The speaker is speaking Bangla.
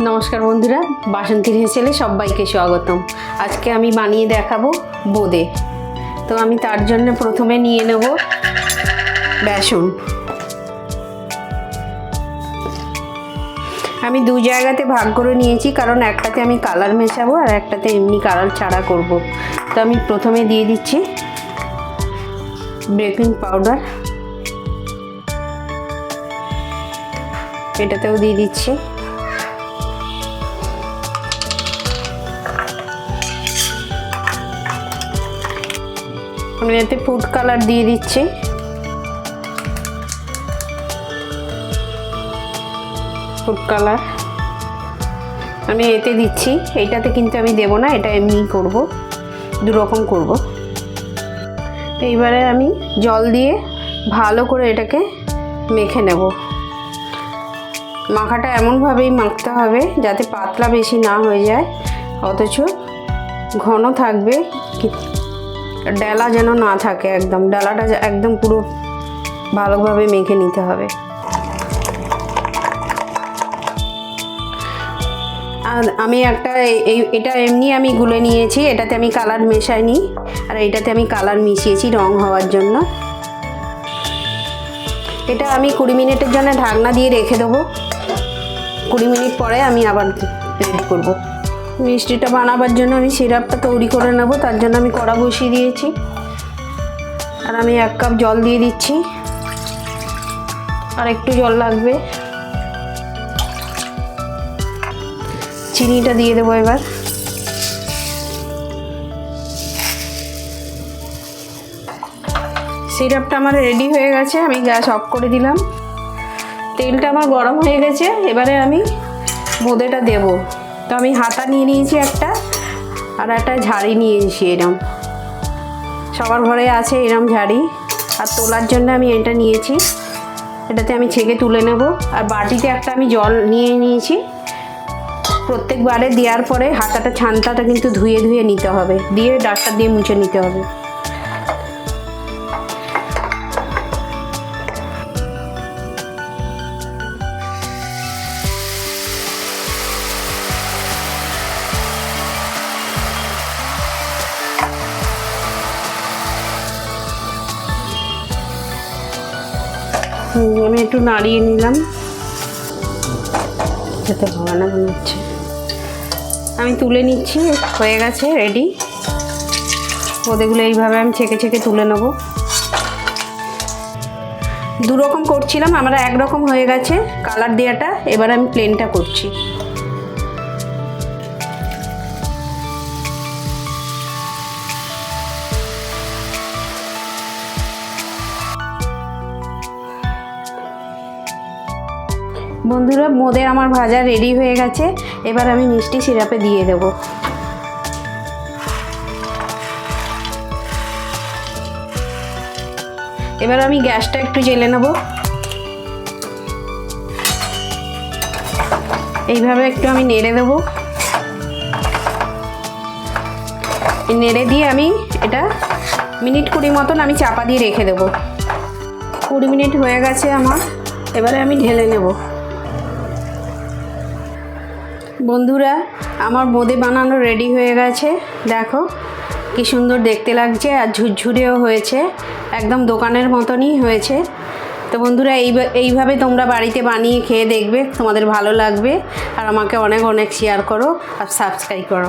নমস্কার বন্ধুরা, বাসন্তীর হেসেলে সবাইকে স্বাগতম। আজকে আমি বানিয়ে দেখাবো বোঁদে। তো আমি তার জন্য প্রথমে নিয়ে নেব বেসন। আমি দু জায়গাতে ভাগ করে নিয়েছি, কারণ একটাতে আমি কালার মেশাবো আর একটাতে এমনি কালার ছাড়া করব। তো আমি প্রথমে দিয়ে দিচ্ছি বেকিং পাউডার, এটাতেও দিয়ে দিচ্ছি। আমি এতে ফুড কালার দিয়ে দিচ্ছি। ফুড কালার আমি এতে দিচ্ছি, এইটাতে কিন্তু আমি দেব না, এটা এমনি করব, দু রকম করব। এইবারে আমি জল দিয়ে ভালো করে এটাকে মেখে নেব। মাখাটা এমনভাবেই মাখতে হবে যাতে পাতলা বেশি না হয়ে যায়, অথচ ঘন থাকবে, ডালা যেন না থাকে। একদম ডালাটা একদম পুরো ভালোভাবে মেখে নিতে হবে। আর আমি এটা এমনি আমি গুলে নিয়েছি, এটাতে আমি কালার মেশাইনি, আর এটাতে আমি কালার মিশিয়েছি রং হওয়ার জন্য। এটা আমি 20 মিনিটের জন্য ঢাকনা দিয়ে রেখে দেবো। 20 মিনিট পরে আমি আবার রেডি করব। মিষ্টিটা বানাবার জন্য আমি সিরাপটা তৈরি করে নেব, তার জন্য আমি কড়া বসিয়ে দিয়েছি। আর আমি 1 কাপ জল দিয়ে দিচ্ছি, আর একটু জল লাগবে। চিনিটা দিয়ে দেবো এবার। সিরাপটা আমার রেডি হয়ে গেছে, আমি গ্যাস অফ করে দিলাম। তেলটা আমার গরম হয়ে গেছে, এবারে আমি বোঁদেটা দেব। তো আমি হাতা নিয়ে নিয়েছি একটা, আর একটা ঝাড়ি নিয়েছি। এরম সবার ঘরে আছে এরম ঝাড়ি, আর তোলার জন্য আমি এটা নিয়েছি। এটাতে আমি ছেঁকে তুলে নেব। আর বাটিতে একটা আমি জল নিয়ে নিয়েছি। প্রত্যেকবারে দেওয়ার পরে হাতাটা ছানটাটা কিন্তু ধুয়ে ধুয়ে নিতে হবে, দিয়ে ডাস্টার দিয়ে মুছে নিতে হবে। আমি একটু নাড়িয়ে নিলাম, যাতে হবে না মনে হচ্ছে। আমি তুলে নিচ্ছি, হয়ে গেছে রেডি। বোঁদেগুলো এইভাবে আমি ছেঁকে ছেঁকে তুলে নেব। দু রকম করছিলাম, আমরা একরকম হয়ে গেছে কালার দেওয়াটা। এবার আমি প্লেনটা করছি। বন্ধুরা, বোঁদে আমার ভাজা রেডি হয়ে গেছে। এবার আমি মিষ্টি সিরাপে দিয়ে দেব। এবার আমি গ্যাসটা একটু জ্বেলে নেব। এইভাবে একটু আমি নেড়ে দেব। নেড়ে দিয়ে আমি এটা মিনিট 20 মতন আমি চাপা দিয়ে রেখে দেব। 20 মিনিট হয়ে গেছে আমার, এবারে আমি ঢেলে নেব। বন্ধুরা, আমার বোঁদে বানানো রেডি হয়ে গেছে। দেখো কি সুন্দর দেখতে লাগছে, আর ঝুরঝুরেও হয়েছে, একদম দোকানের মতনই হয়েছে। তো বন্ধুরা, এইভাবে তোমরা বাড়িতে বানিয়ে খেয়ে দেখবে, তোমাদের ভালো লাগবে। আর আমাকে অনেক অনেক শেয়ার করো আর সাবস্ক্রাইব করো।